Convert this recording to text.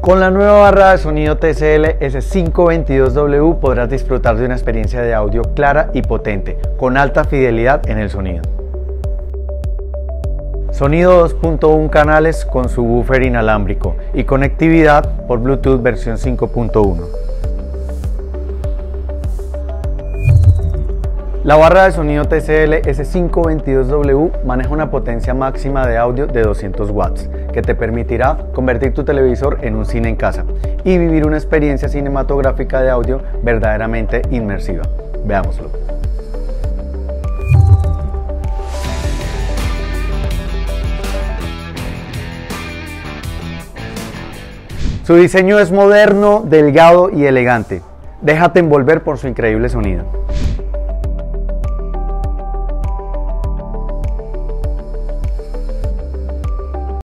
Con la nueva barra de sonido TCL S522W podrás disfrutar de una experiencia de audio clara y potente, con alta fidelidad en el sonido. Sonido 2.1 canales con subwoofer inalámbrico y conectividad por Bluetooth versión 5.1. La barra de sonido TCL S522W maneja una potencia máxima de audio de 200 watts, que te permitirá convertir tu televisor en un cine en casa y vivir una experiencia cinematográfica de audio verdaderamente inmersiva. Veámoslo. Su diseño es moderno, delgado y elegante. Déjate envolver por su increíble sonido.